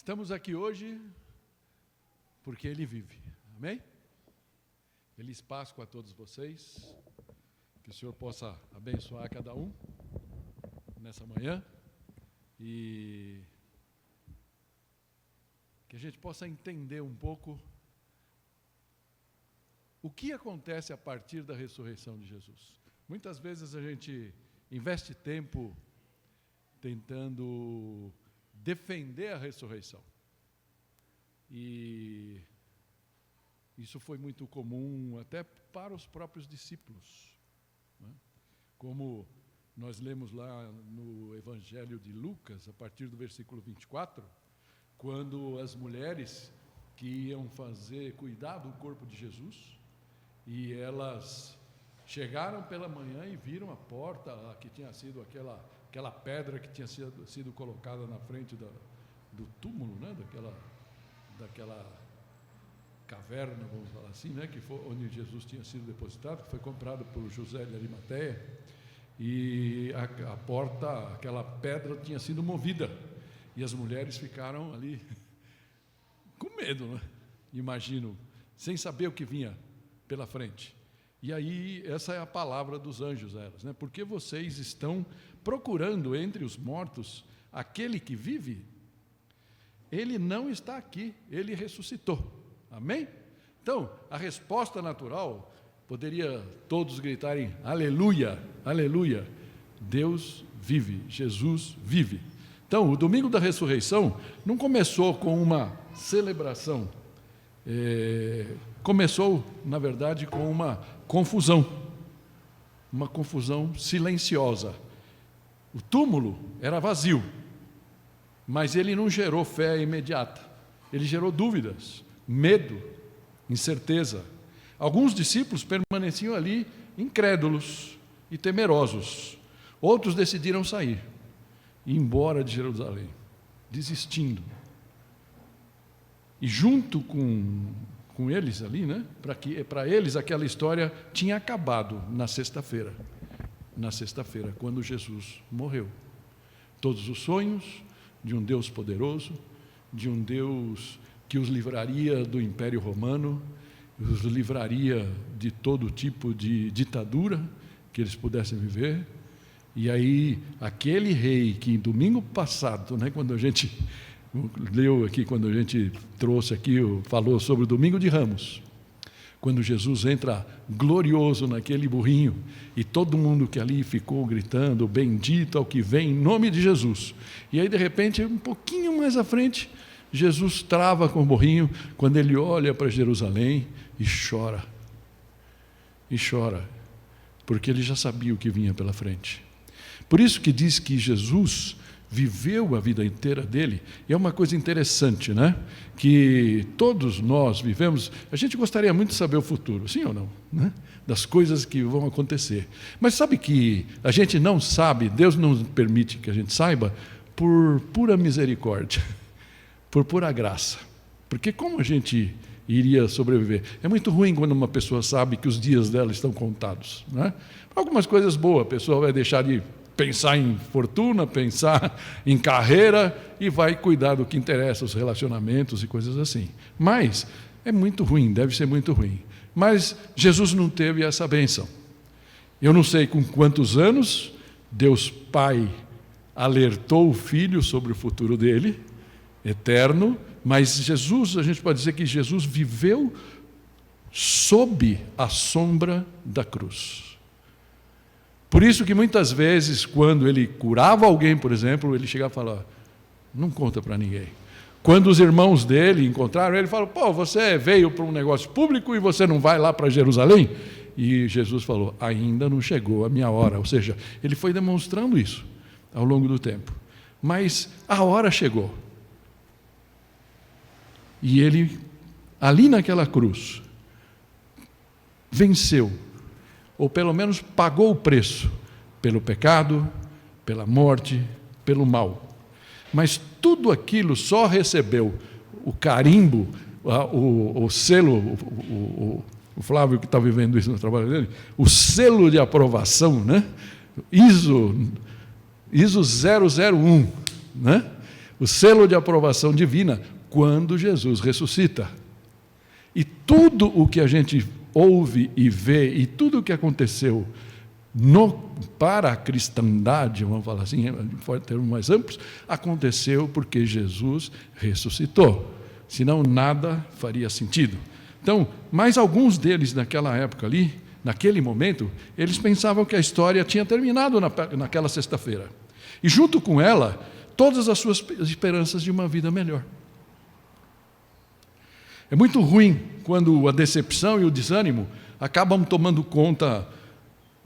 Estamos aqui hoje porque Ele vive, amém? Feliz Páscoa a todos vocês, que o Senhor possa abençoar cada um nessa manhã e que a gente possa entender um pouco o que acontece a partir da ressurreição de Jesus. Muitas vezes a gente investe tempo tentando defender a ressurreição. E isso foi muito comum até para os próprios discípulos, né? Como nós lemos lá no Evangelho de Lucas, a partir do versículo 24, quando as mulheres que iam cuidar do corpo de Jesus, e elas chegaram pela manhã e viram a porta lá, que tinha sido aquela pedra que tinha sido colocada na frente do túmulo, né? daquela caverna, vamos falar assim, né? Que foi onde Jesus tinha sido depositado, que foi comprado por José de Arimateia, e a porta, aquela pedra tinha sido movida, e as mulheres ficaram ali com medo, né? Imagino, sem saber o que vinha pela frente. E aí, essa é a palavra dos anjos a elas, né? Porque vocês estão procurando entre os mortos aquele que vive? Ele não está aqui, ele ressuscitou. Amém? Então, a resposta natural, poderia todos gritarem, aleluia, aleluia, Deus vive, Jesus vive. Então, o domingo da ressurreição não começou com uma celebração, começou, na verdade, com uma confusão silenciosa. O túmulo era vazio, mas ele não gerou fé imediata, ele gerou dúvidas, medo, incerteza. Alguns discípulos permaneciam ali incrédulos e temerosos, outros decidiram sair, ir embora de Jerusalém, desistindo. E junto com eles ali, né? Para eles aquela história tinha acabado na sexta-feira, quando Jesus morreu. Todos os sonhos de um Deus poderoso, de um Deus que os livraria do Império Romano, os livraria de todo tipo de ditadura que eles pudessem viver. E aí, aquele rei que domingo passado, né, quando a gente leu aqui, quando a gente trouxe aqui, falou sobre o Domingo de Ramos, quando Jesus entra glorioso naquele burrinho, e todo mundo que ali ficou gritando, bendito ao que vem, em nome de Jesus. E aí, de repente, um pouquinho mais à frente, Jesus trava com o burrinho, quando ele olha para Jerusalém e chora. E chora, porque ele já sabia o que vinha pela frente. Por isso que diz que Jesus viveu a vida inteira dele, e é uma coisa interessante, né? Que todos nós vivemos, a gente gostaria muito de saber o futuro, sim ou não? Né? Das coisas que vão acontecer. Mas sabe que a gente não sabe, Deus não permite que a gente saiba, por pura misericórdia, por pura graça. Porque como a gente iria sobreviver? É muito ruim quando uma pessoa sabe que os dias dela estão contados, né? Algumas coisas boas, a pessoa vai deixar de pensar em fortuna, pensar em carreira e vai cuidar do que interessa, os relacionamentos e coisas assim. Mas é muito ruim, deve ser muito ruim. Mas Jesus não teve essa bênção. Eu não sei com quantos anos Deus Pai alertou o Filho sobre o futuro dele, eterno, mas Jesus, a gente pode dizer que Jesus viveu sob a sombra da cruz. Por isso que muitas vezes, quando ele curava alguém, por exemplo, ele chegava e falava, não conta para ninguém. Quando os irmãos dele encontraram ele, falaram, pô, você veio para um negócio público e você não vai lá para Jerusalém? E Jesus falou, ainda não chegou a minha hora. Ou seja, ele foi demonstrando isso ao longo do tempo. Mas a hora chegou. E ele, ali naquela cruz, venceu, ou pelo menos pagou o preço pelo pecado, pela morte, pelo mal. Mas tudo aquilo só recebeu o carimbo, o selo, o Flávio que está vivendo isso no trabalho dele, o selo de aprovação, né? ISO 001, né? o selo de aprovação divina, quando Jesus ressuscita. E tudo o que a gente ouve e vê, e tudo o que aconteceu para a cristandade, vamos falar assim, em termos mais amplos, aconteceu porque Jesus ressuscitou. Senão nada faria sentido. Então, mas alguns deles naquela época ali, naquele momento, eles pensavam que a história tinha terminado naquela sexta-feira. E junto com ela, todas as suas esperanças de uma vida melhor. É muito ruim quando a decepção e o desânimo acabam tomando conta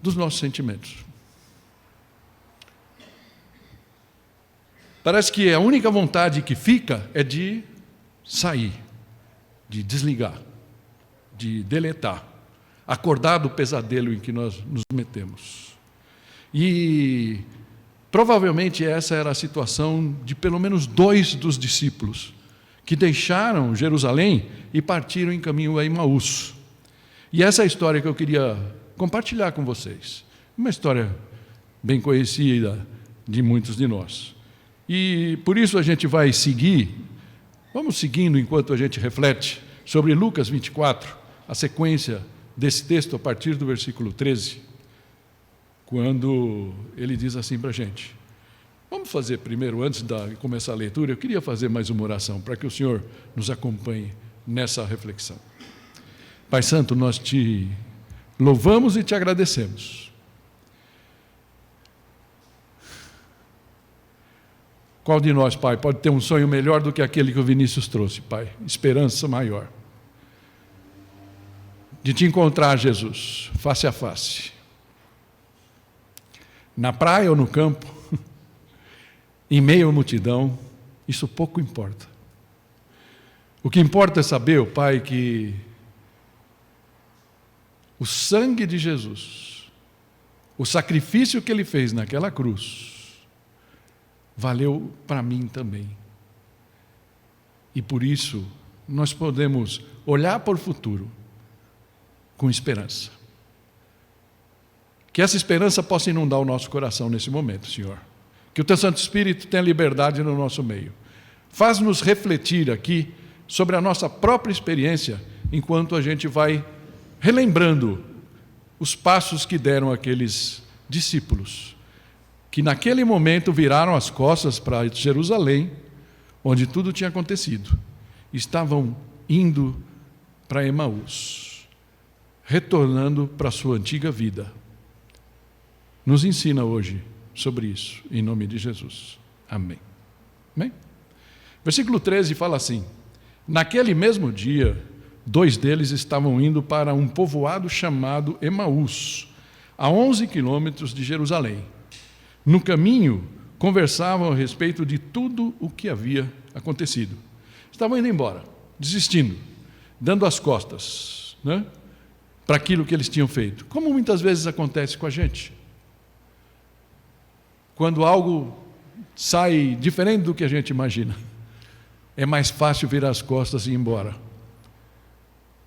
dos nossos sentimentos. Parece que a única vontade que fica é de sair, de desligar, de deletar, acordar do pesadelo em que nós nos metemos. E provavelmente essa era a situação de pelo menos 2 dos discípulos, que deixaram Jerusalém e partiram em caminho a Emaús. E essa é a história que eu queria compartilhar com vocês. Uma história bem conhecida de muitos de nós. E por isso a gente vai seguir, vamos seguindo enquanto a gente reflete sobre Lucas 24, a sequência desse texto a partir do versículo 13, quando ele diz assim para a gente. Vamos fazer primeiro, antes de começar a leitura, eu queria fazer mais uma oração para que o Senhor nos acompanhe nessa reflexão. Pai Santo, nós te louvamos e te agradecemos. Qual de nós, Pai, pode ter um sonho melhor do que aquele que o Vinícius trouxe, Pai? Esperança maior. De te encontrar, Jesus, face a face. Na praia ou no campo, em meio à multidão, isso pouco importa. O que importa é saber, Pai, que o sangue de Jesus, o sacrifício que Ele fez naquela cruz, valeu para mim também. E por isso, nós podemos olhar para o futuro com esperança. Que essa esperança possa inundar o nosso coração nesse momento, Senhor. Que o Teu Santo Espírito tenha liberdade no nosso meio. Faz-nos refletir aqui sobre a nossa própria experiência, enquanto a gente vai relembrando os passos que deram aqueles discípulos, que naquele momento viraram as costas para Jerusalém, onde tudo tinha acontecido. Estavam indo para Emaús, retornando para a sua antiga vida. Nos ensina hoje sobre isso, em nome de Jesus. Amém. Amém? Versículo 13 fala assim: naquele mesmo dia, 2 deles estavam indo para um povoado chamado Emaús, a 11 quilômetros de Jerusalém. No caminho, conversavam a respeito de tudo o que havia acontecido. Estavam indo embora, desistindo, dando as costas, né, para aquilo que eles tinham feito. Como muitas vezes acontece com a gente. Quando algo sai diferente do que a gente imagina, é mais fácil virar as costas e ir embora.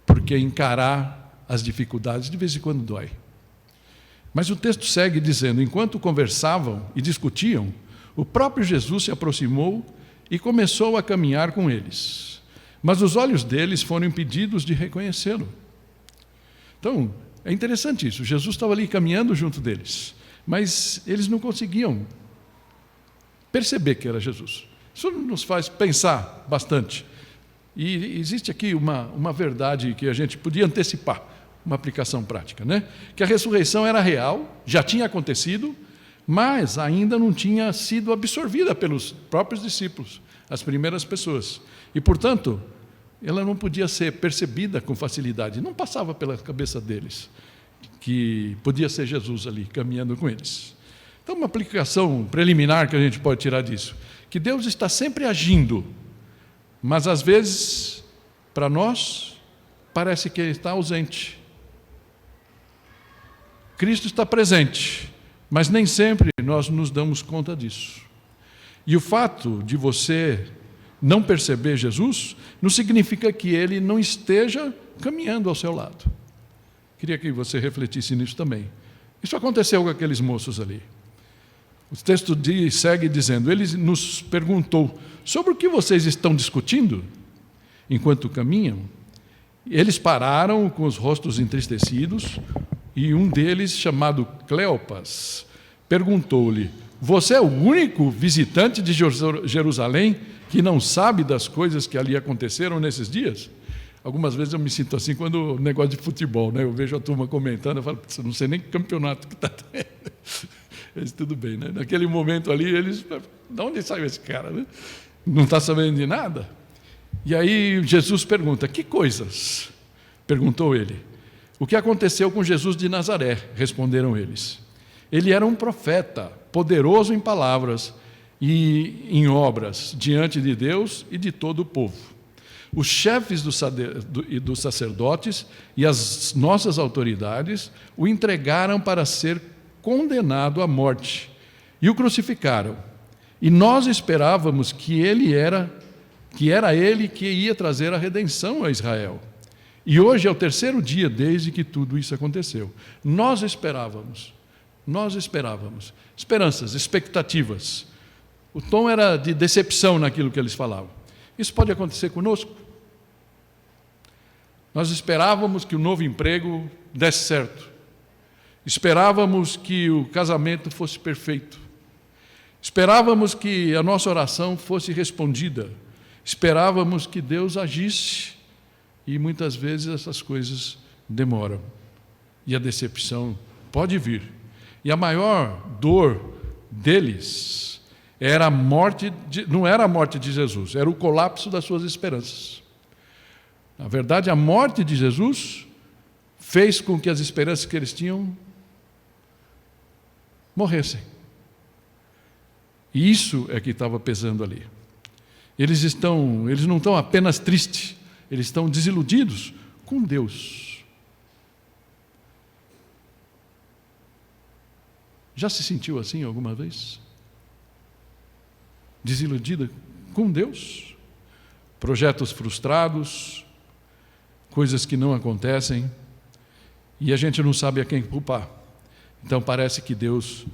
Porque encarar as dificuldades de vez em quando dói. Mas o texto segue dizendo: enquanto conversavam e discutiam, o próprio Jesus se aproximou e começou a caminhar com eles. Mas os olhos deles foram impedidos de reconhecê-lo. Então, é interessante isso. Jesus estava ali caminhando junto deles, mas eles não conseguiam perceber que era Jesus. Isso nos faz pensar bastante. E existe aqui uma verdade que a gente podia antecipar, uma aplicação prática, né? Que a ressurreição era real, já tinha acontecido, mas ainda não tinha sido absorvida pelos próprios discípulos, as primeiras pessoas. E, portanto, ela não podia ser percebida com facilidade, não passava pela cabeça deles que podia ser Jesus ali, caminhando com eles. Então, uma aplicação preliminar que a gente pode tirar disso, que Deus está sempre agindo, mas às vezes, para nós, parece que Ele está ausente. Cristo está presente, mas nem sempre nós nos damos conta disso. E o fato de você não perceber Jesus, não significa que Ele não esteja caminhando ao seu lado. Queria que você refletisse nisso também. Isso aconteceu com aqueles moços ali. O texto segue dizendo: Ele nos perguntou, sobre o que vocês estão discutindo enquanto caminham? Eles pararam com os rostos entristecidos, e um deles, chamado Cleopas, perguntou-lhe: você é o único visitante de Jerusalém que não sabe das coisas que ali aconteceram nesses dias? Algumas vezes eu me sinto assim quando o negócio de futebol, né? Eu vejo a turma comentando, eu falo, não sei nem que campeonato que está tendo. Mas tudo bem, né? Naquele momento ali, eles, de onde saiu esse cara, né? Não está sabendo de nada. E aí Jesus pergunta: que coisas? Perguntou ele. O que aconteceu com Jesus de Nazaré? Responderam eles. Ele era um profeta, poderoso em palavras e em obras, diante de Deus e de todo o povo. Os chefes dos sacerdotes e as nossas autoridades o entregaram para ser condenado à morte e o crucificaram. E nós esperávamos que era ele que ia trazer a redenção a Israel. E hoje é o terceiro dia desde que tudo isso aconteceu. Nós esperávamos. Esperanças, expectativas. O tom era de decepção naquilo que eles falavam. Isso pode acontecer conosco. Nós esperávamos que o novo emprego desse certo. Esperávamos que o casamento fosse perfeito. Esperávamos que a nossa oração fosse respondida. Esperávamos que Deus agisse. E muitas vezes essas coisas demoram. E a decepção pode vir. E a maior dor deles era a morte não era a morte de Jesus, era o colapso das suas esperanças. Na verdade, a morte de Jesus fez com que as esperanças que eles tinham morressem. E isso é que estava pesando ali. Eles não estão apenas tristes, eles estão desiludidos com Deus. Já se sentiu assim alguma vez? Desiludida com Deus? Projetos frustrados, coisas que não acontecem, e a gente não sabe a quem culpar. Então parece que Deus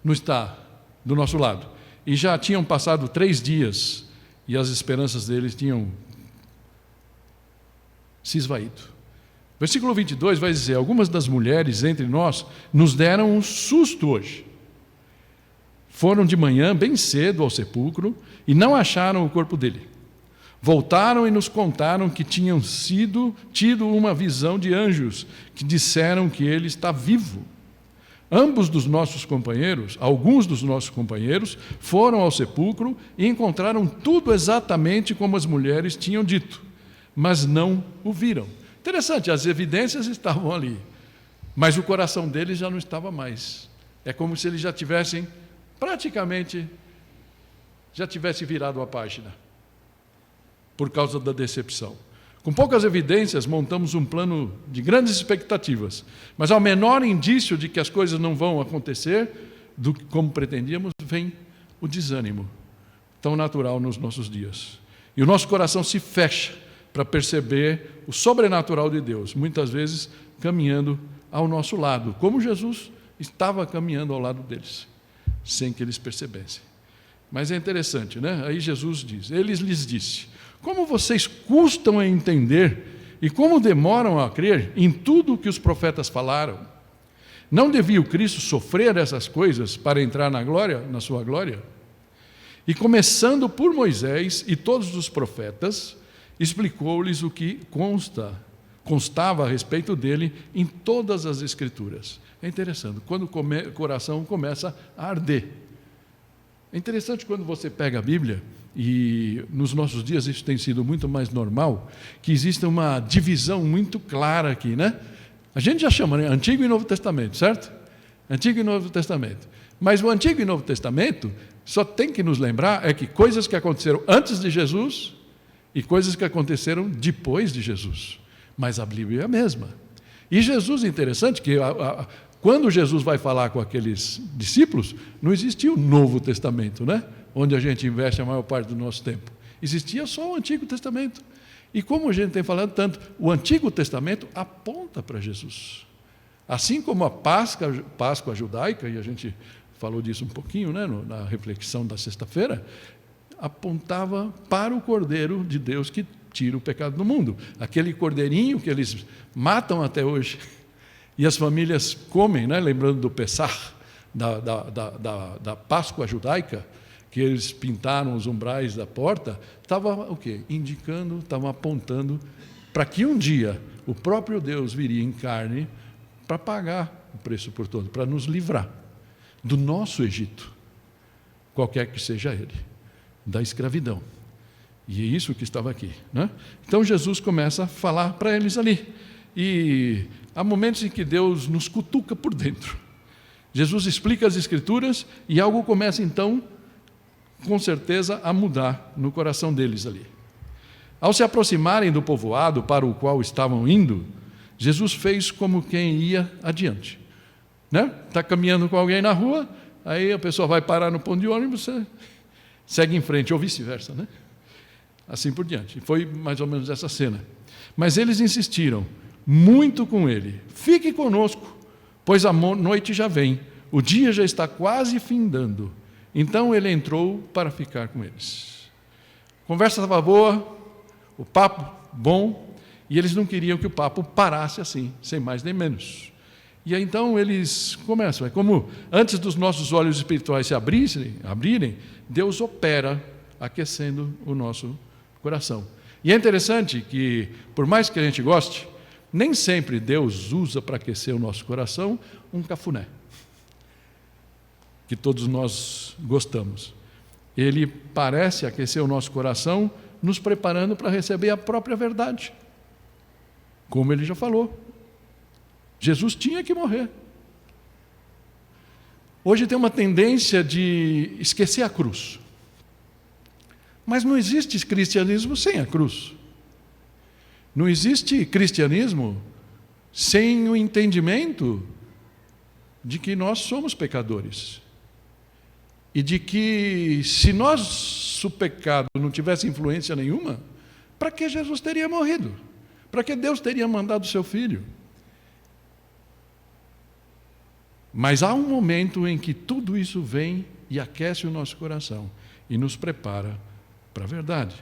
não está do nosso lado. E já tinham passado 3 dias, e as esperanças deles tinham se esvaído. Versículo 22 vai dizer: algumas das mulheres entre nós nos deram um susto hoje. Foram de manhã, bem cedo, ao sepulcro, e não acharam o corpo dele. Voltaram e nos contaram que tinham tido uma visão de anjos, que disseram que ele está vivo. Alguns dos nossos companheiros, foram ao sepulcro e encontraram tudo exatamente como as mulheres tinham dito, mas não o viram. Interessante, as evidências estavam ali, mas o coração deles já não estava mais. É como se eles já tivessem virado a página, por causa da decepção. Com poucas evidências, montamos um plano de grandes expectativas, mas ao menor indício de que as coisas não vão acontecer como pretendíamos, vem o desânimo, tão natural nos nossos dias. E o nosso coração se fecha para perceber o sobrenatural de Deus, muitas vezes caminhando ao nosso lado, como Jesus estava caminhando ao lado deles, sem que eles percebessem. Mas é interessante, né? Aí Jesus diz, ele lhes disse: como vocês custam a entender e como demoram a crer em tudo o que os profetas falaram? Não devia o Cristo sofrer essas coisas para entrar na sua glória? E começando por Moisés e todos os profetas, explicou-lhes o que constava a respeito dele em todas as Escrituras. É interessante, quando o coração começa a arder. É interessante quando você pega a Bíblia, e nos nossos dias isso tem sido muito mais normal, que existe uma divisão muito clara aqui, né? A gente já chama, né? Antigo e Novo Testamento, certo? Antigo e Novo Testamento. Mas o Antigo e Novo Testamento só tem que nos lembrar que coisas que aconteceram antes de Jesus e coisas que aconteceram depois de Jesus. Mas a Bíblia é a mesma. E Jesus, interessante que quando Jesus vai falar com aqueles discípulos, não existia o Novo Testamento, né? Onde a gente investe a maior parte do nosso tempo. Existia só o Antigo Testamento. E como a gente tem falado tanto, o Antigo Testamento aponta para Jesus. Assim como a Páscoa judaica, e a gente falou disso um pouquinho, né, na reflexão da sexta-feira, apontava para o Cordeiro de Deus que tira o pecado do mundo. Aquele cordeirinho que eles matam até hoje, e as famílias comem, né? Lembrando do Pessah, da Páscoa judaica, que eles pintaram os umbrais da porta, estava o quê? Indicando, estava apontando para que um dia o próprio Deus viria em carne para pagar o preço por todo, para nos livrar do nosso Egito, qualquer que seja ele, da escravidão. E é isso que estava aqui, né? Então Jesus começa a falar para eles ali. E há momentos em que Deus nos cutuca por dentro. Jesus explica as Escrituras e algo começa então, com certeza, a mudar no coração deles ali. Ao se aproximarem do povoado para o qual estavam indo, Jesus fez como quem ia adiante. Está caminhando com alguém na rua, aí a pessoa vai parar no ponto de ônibus, você segue em frente, ou vice-versa, né? Assim por diante. Foi mais ou menos essa cena. Mas eles insistiram muito com ele: fique conosco, pois a noite já vem, o dia já está quase findando. Então ele entrou para ficar com eles. A conversa estava boa, o papo bom, e eles não queriam que o papo parasse assim, sem mais nem menos. E aí, então eles começam, é como antes dos nossos olhos espirituais se abrirem, Deus opera aquecendo o nosso coração. E é interessante que, por mais que a gente goste, nem sempre Deus usa para aquecer o nosso coração um cafuné, que todos nós gostamos. Ele parece aquecer o nosso coração, nos preparando para receber a própria verdade. Como ele já falou, Jesus tinha que morrer. Hoje tem uma tendência de esquecer a cruz. Mas não existe cristianismo sem a cruz. Não existe cristianismo sem o entendimento de que nós somos pecadores. E de que, se nosso pecado não tivesse influência nenhuma, para que Jesus teria morrido? Para que Deus teria mandado o seu Filho? Mas há um momento em que tudo isso vem e aquece o nosso coração e nos prepara para a verdade.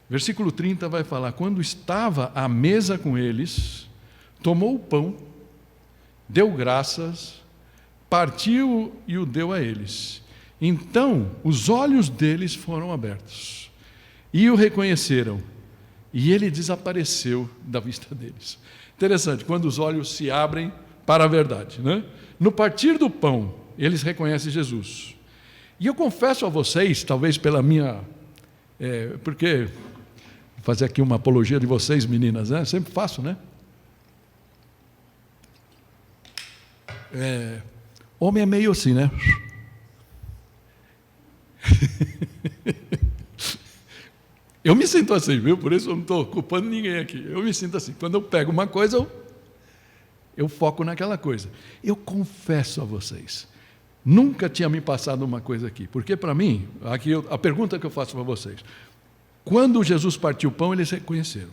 Versículo 30 vai falar: quando estava à mesa com eles, tomou o pão, deu graças, partiu e o deu a eles. Então os olhos deles foram abertos e o reconheceram, e ele desapareceu da vista deles. Interessante, quando os olhos se abrem para a verdade, né? No partir do pão, eles reconhecem Jesus. E eu confesso a vocês, talvez pela minha... porque vou fazer aqui uma apologia de vocês, meninas, né? Sempre faço, né? Homem é meio assim, né? Eu me sinto assim, viu? Por isso eu não estou culpando ninguém aqui. Eu me sinto assim. Quando eu pego uma coisa, eu foco naquela coisa. Eu confesso a vocês, nunca tinha me passado uma coisa aqui. Porque para mim, a pergunta que eu faço para vocês: quando Jesus partiu o pão, eles reconheceram.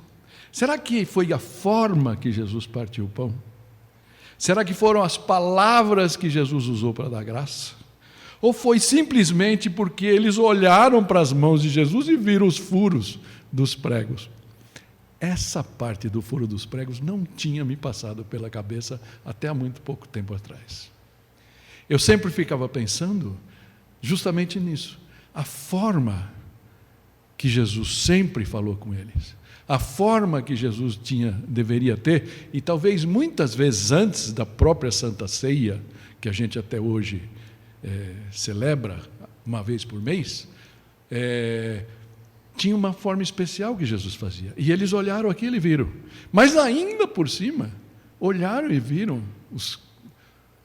Será que foi a forma que Jesus partiu o pão? Será que foram as palavras que Jesus usou para dar graça? Ou foi simplesmente porque eles olharam para as mãos de Jesus e viram os furos dos pregos? Essa parte do furo dos pregos não tinha me passado pela cabeça até há muito pouco tempo atrás. Eu sempre ficava pensando justamente nisso. A forma que Jesus sempre falou com eles, a forma que Jesus deveria ter, e talvez muitas vezes antes da própria Santa Ceia, que a gente até hoje celebra uma vez por mês, tinha uma forma especial que Jesus fazia. E eles olharam aquilo e viram. Mas ainda por cima, olharam e viram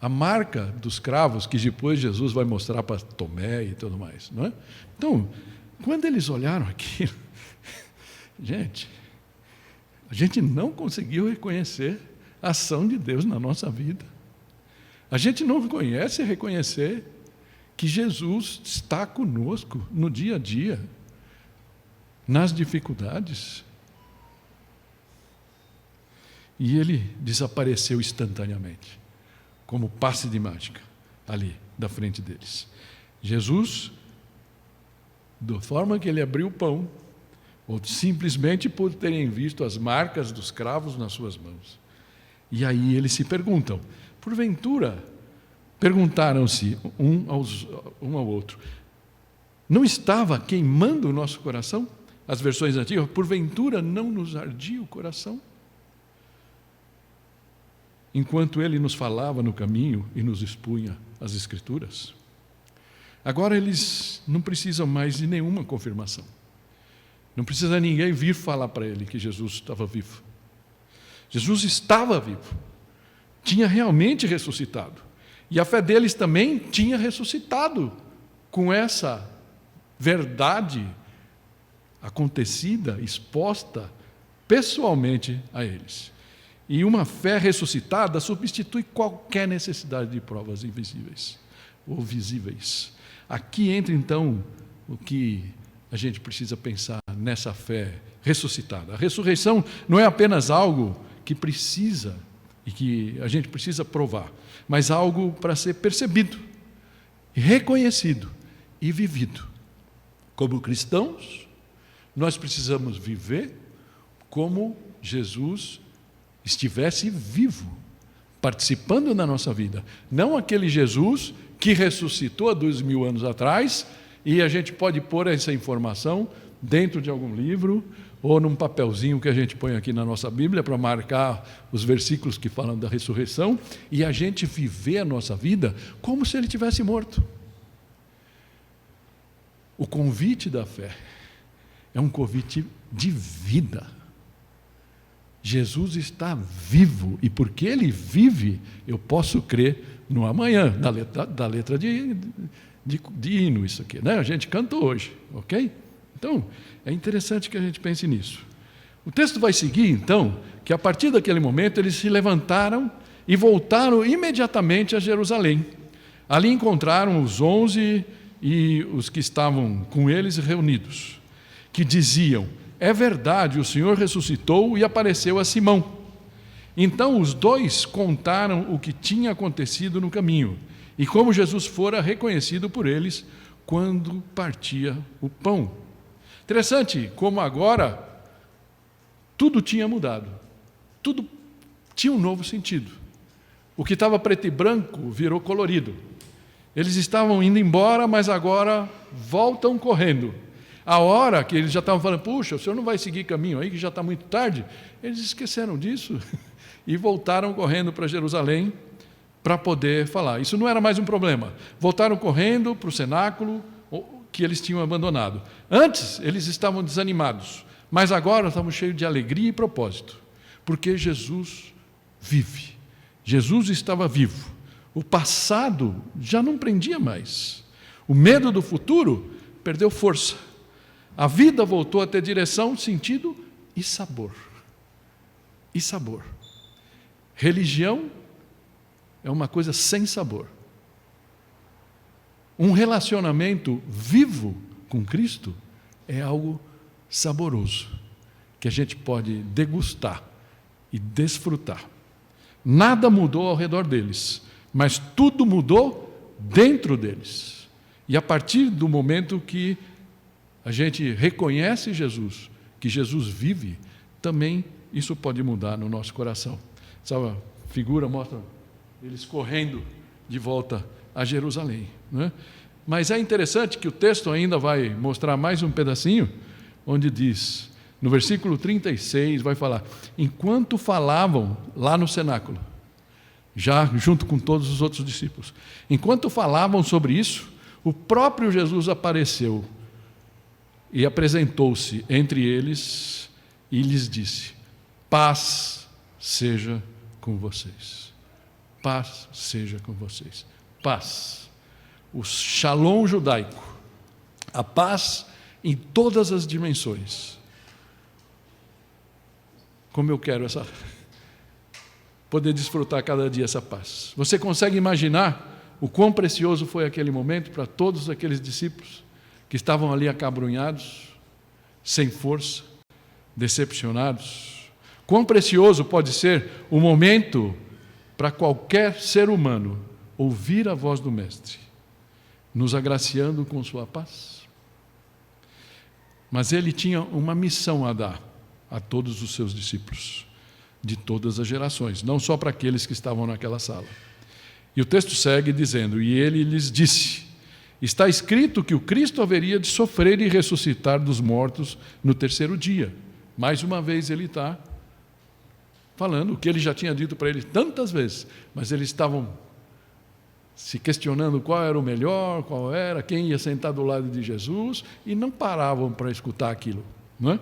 a marca dos cravos que depois Jesus vai mostrar para Tomé e tudo mais, não é? Então, quando eles olharam aquilo, a gente não conseguiu reconhecer a ação de Deus na nossa vida. A gente não conhece e reconhecer que Jesus está conosco no dia a dia, nas dificuldades. E ele desapareceu instantaneamente, como passe de mágica, ali da frente deles. Jesus da forma que ele abriu o pão, ou simplesmente por terem visto as marcas dos cravos nas suas mãos. E aí eles se perguntam, porventura, perguntaram-se um ao outro, não estava queimando o nosso coração? As versões antigas, porventura não nos ardia o coração? Enquanto ele nos falava no caminho e nos expunha as Escrituras. Agora eles não precisam mais de nenhuma confirmação. Não precisa ninguém vir falar para ele que Jesus estava vivo. Jesus estava vivo. Tinha realmente ressuscitado. E a fé deles também tinha ressuscitado com essa verdade acontecida, exposta pessoalmente a eles. E uma fé ressuscitada substitui qualquer necessidade de provas invisíveis ou visíveis. Aqui entra então o que a gente precisa pensar nessa fé ressuscitada. A ressurreição não é apenas algo que precisa e que a gente precisa provar, mas algo para ser percebido, reconhecido e vivido. Como cristãos, nós precisamos viver como Jesus estivesse vivo, participando da nossa vida. Não aquele Jesus que ressuscitou há 2000 anos atrás, e a gente pode pôr essa informação dentro de algum livro, ou num papelzinho que a gente põe aqui na nossa Bíblia, para marcar os versículos que falam da ressurreição, e a gente viver a nossa vida como se ele tivesse morto. O convite da fé é um convite de vida. Jesus está vivo, e porque ele vive, eu posso crer no amanhã, da letra de hino, isso aqui, né? A gente canta hoje, ok? Então, é interessante que a gente pense nisso. O texto vai seguir, então, que a partir daquele momento eles se levantaram e voltaram imediatamente a Jerusalém. Ali encontraram os 11 e os que estavam com eles reunidos, que diziam: é verdade, o Senhor ressuscitou e apareceu a Simão. Então os dois contaram o que tinha acontecido no caminho e como Jesus fora reconhecido por eles quando partia o pão. Interessante como agora tudo tinha mudado, tudo tinha um novo sentido. O que estava preto e branco virou colorido. Eles estavam indo embora, mas agora voltam correndo. A hora que eles já estavam falando, puxa, o senhor não vai seguir caminho aí, que já está muito tarde, eles esqueceram disso e voltaram correndo para Jerusalém para poder falar. Isso não era mais um problema. Voltaram correndo para o cenáculo que eles tinham abandonado. Antes, eles estavam desanimados, mas agora estavam cheios de alegria e propósito, porque Jesus vive. Jesus estava vivo. O passado já não prendia mais. O medo do futuro perdeu força. A vida voltou a ter direção, sentido e sabor. E sabor. Religião é uma coisa sem sabor. Um relacionamento vivo com Cristo é algo saboroso, que a gente pode degustar e desfrutar. Nada mudou ao redor deles, mas tudo mudou dentro deles. E a partir do momento que a gente reconhece Jesus, que Jesus vive, também isso pode mudar no nosso coração. Essa figura mostra eles correndo de volta a Jerusalém, né? Mas é interessante que o texto ainda vai mostrar mais um pedacinho, onde diz, no versículo 36, vai falar, enquanto falavam lá no cenáculo, já junto com todos os outros discípulos, enquanto falavam sobre isso, o próprio Jesus apareceu e apresentou-se entre eles e lhes disse, paz seja com vocês. Paz seja com vocês. Paz. O shalom judaico. A paz em todas as dimensões. Como eu quero poder desfrutar cada dia essa paz. Você consegue imaginar o quão precioso foi aquele momento para todos aqueles discípulos que estavam ali acabrunhados, sem força, decepcionados? Quão precioso pode ser o momento para qualquer ser humano ouvir a voz do Mestre, nos agraciando com sua paz? Mas ele tinha uma missão a dar a todos os seus discípulos, de todas as gerações, não só para aqueles que estavam naquela sala. E o texto segue dizendo: e ele lhes disse: está escrito que o Cristo haveria de sofrer e ressuscitar dos mortos no terceiro dia. Mais uma vez ele está falando o que ele já tinha dito para eles tantas vezes, mas eles estavam se questionando qual era o melhor, qual era, quem ia sentar do lado de Jesus, e não paravam para escutar aquilo, não é?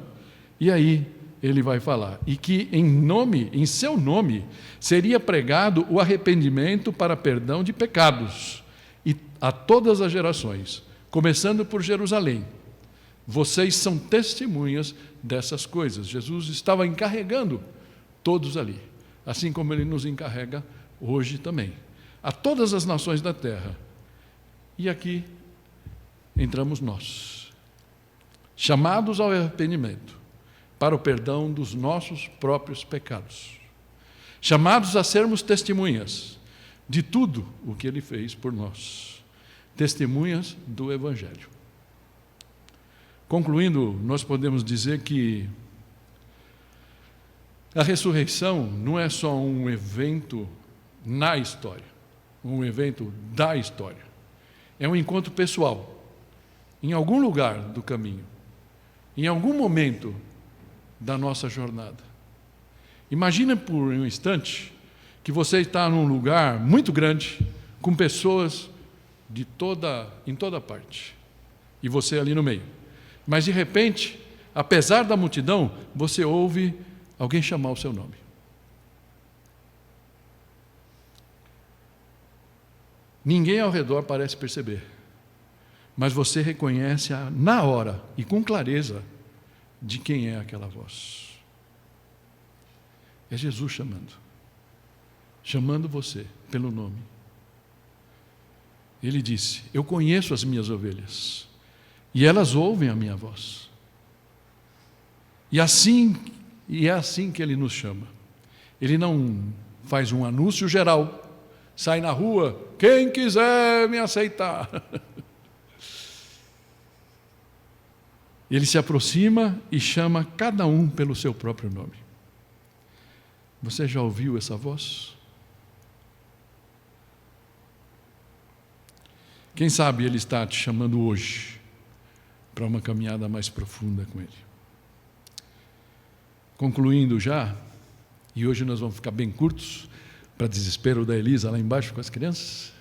E aí ele vai falar, e que em seu nome, seria pregado o arrependimento para perdão de pecados, e a todas as gerações, começando por Jerusalém. Vocês são testemunhas dessas coisas. Jesus estava encarregando todos ali, assim como ele nos encarrega hoje também, a todas as nações da terra. E aqui entramos nós, chamados ao arrependimento, para o perdão dos nossos próprios pecados, chamados a sermos testemunhas de tudo o que ele fez por nós, testemunhas do Evangelho. Concluindo, nós podemos dizer que a ressurreição não é só um evento na história, um evento da história. É um encontro pessoal, em algum lugar do caminho, em algum momento da nossa jornada. Imagina por um instante que você está num lugar muito grande, com pessoas em toda parte, e você ali no meio. Mas de repente, apesar da multidão, você ouve alguém chamar o seu nome. Ninguém ao redor parece perceber, mas você reconhece na hora e com clareza de quem é aquela voz. É Jesus chamando você pelo nome. Ele disse: eu conheço as minhas ovelhas e elas ouvem a minha voz. E é assim que ele nos chama. Ele não faz um anúncio geral, sai na rua, quem quiser me aceitar. Ele se aproxima e chama cada um pelo seu próprio nome. Você já ouviu essa voz? Quem sabe ele está te chamando hoje para uma caminhada mais profunda com ele. Concluindo já, e hoje nós vamos ficar bem curtos, para desespero da Elisa lá embaixo com as crianças.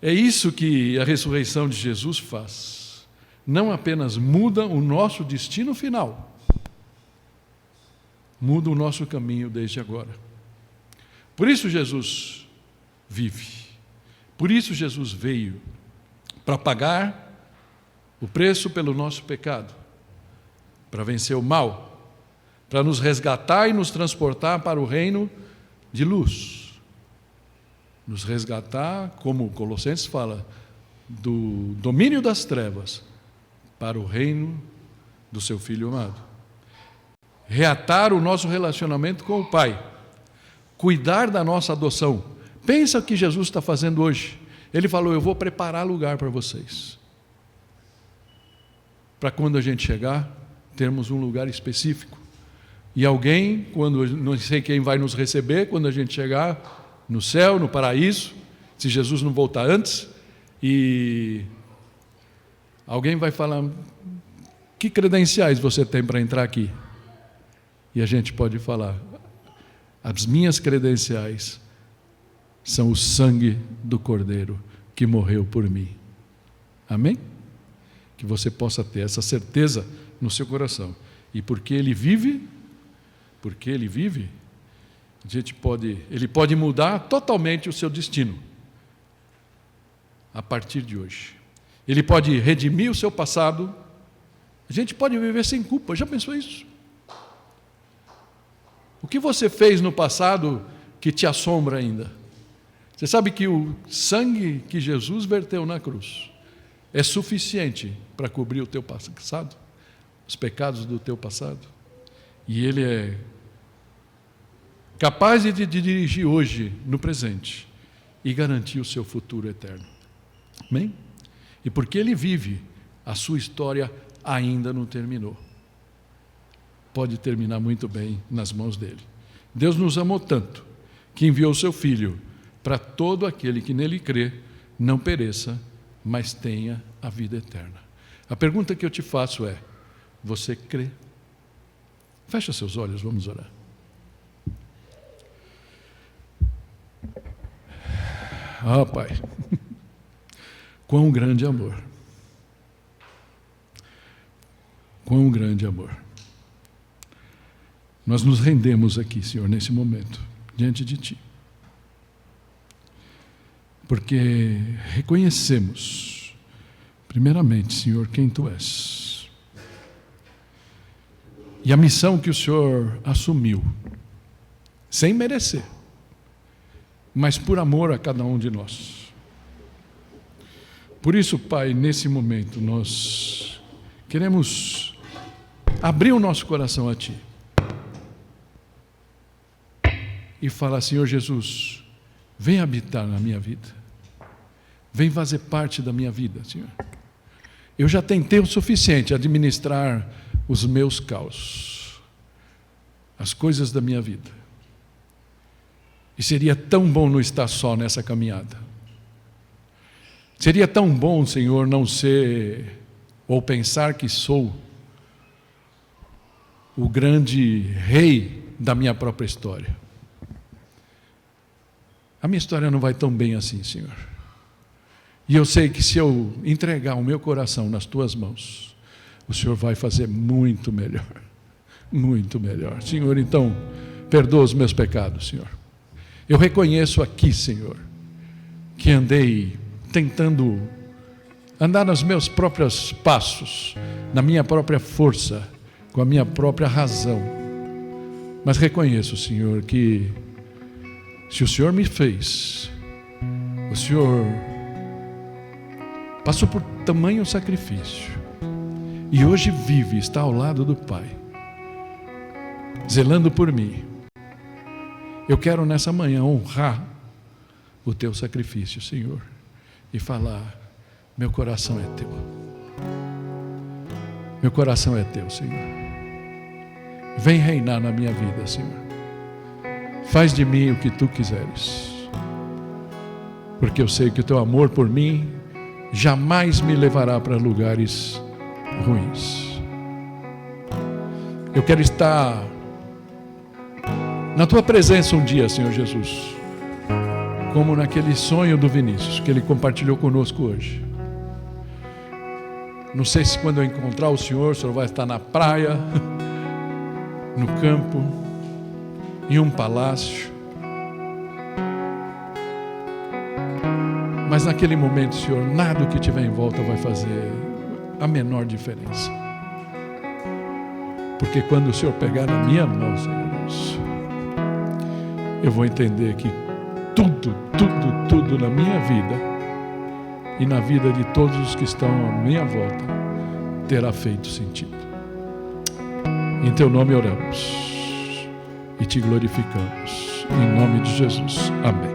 É isso que a ressurreição de Jesus faz. Não apenas muda o nosso destino final, muda o nosso caminho desde agora. Por isso Jesus vive. Por isso Jesus veio, para pagar o preço pelo nosso pecado, para vencer o mal, para nos resgatar e nos transportar para o reino de luz. Nos resgatar, como Colossenses fala, do domínio das trevas para o reino do seu Filho amado. Reatar o nosso relacionamento com o Pai, cuidar da nossa adoção. Pensa o que Jesus está fazendo hoje. Ele falou: eu vou preparar lugar para vocês, para quando a gente chegar, termos um lugar específico. E alguém, quando não sei quem vai nos receber, quando a gente chegar no céu, no paraíso, se Jesus não voltar antes, e alguém vai falar: que credenciais você tem para entrar aqui? E a gente pode falar: as minhas credenciais são o sangue do Cordeiro que morreu por mim. Amém? Que você possa ter essa certeza no seu coração. E porque Ele vive, Ele pode mudar totalmente o seu destino a partir de hoje. Ele pode redimir o seu passado. A gente pode viver sem culpa. Já pensou isso? O que você fez no passado que te assombra ainda? Você sabe que o sangue que Jesus verteu na cruz é suficiente para cobrir o teu passado, os pecados do teu passado. E Ele é capaz de te dirigir hoje, no presente, e garantir o seu futuro eterno. Amém? E porque Ele vive, a sua história ainda não terminou. Pode terminar muito bem nas mãos dele. Deus nos amou tanto que enviou o seu Filho para todo aquele que nele crê não pereça, mas tenha a vida eterna. A pergunta que eu te faço é: você crê? Fecha seus olhos, vamos orar. Ah, Pai, quão grande amor. Quão grande amor. Nós nos rendemos aqui, Senhor, nesse momento, diante de Ti. Porque reconhecemos, primeiramente, Senhor, quem Tu és. E a missão que o Senhor assumiu, sem merecer, mas por amor a cada um de nós. Por isso, Pai, nesse momento, nós queremos abrir o nosso coração a Ti e falar: Senhor Jesus, vem habitar na minha vida, vem fazer parte da minha vida, Senhor. Eu já tentei o suficiente administrar os meus caos, as coisas da minha vida, e seria tão bom não estar só nessa caminhada. Seria tão bom, Senhor, não ser ou pensar que sou o grande rei da minha própria história. A minha história não vai tão bem assim, Senhor. E eu sei que se eu entregar o meu coração nas Tuas mãos, o Senhor vai fazer muito melhor. Muito melhor. Senhor, então, perdoa os meus pecados, Senhor. Eu reconheço aqui, Senhor, que andei tentando andar nos meus próprios passos, na minha própria força, com a minha própria razão. Mas reconheço, Senhor, que se o Senhor me fez, o Senhor passou por tamanho sacrifício e hoje vive, está ao lado do Pai, zelando por mim. Eu quero nessa manhã honrar o Teu sacrifício, Senhor, e falar: meu coração é Teu. Meu coração é Teu, Senhor. Vem reinar na minha vida, Senhor. Faz de mim o que Tu quiseres, porque eu sei que o Teu amor por mim jamais me levará para lugares ruins. Eu quero estar na Tua presença um dia, Senhor Jesus, como naquele sonho do Vinícius, que ele compartilhou conosco hoje. Não sei se quando eu encontrar o Senhor vai estar na praia, no campo, em um palácio. Mas naquele momento, Senhor, nada que tiver em volta vai fazer a menor diferença. Porque quando o Senhor pegar na minha mão, Senhor Deus, eu vou entender que tudo na minha vida e na vida de todos os que estão à minha volta terá feito sentido. Em Teu nome oramos e Te glorificamos. Em nome de Jesus. Amém.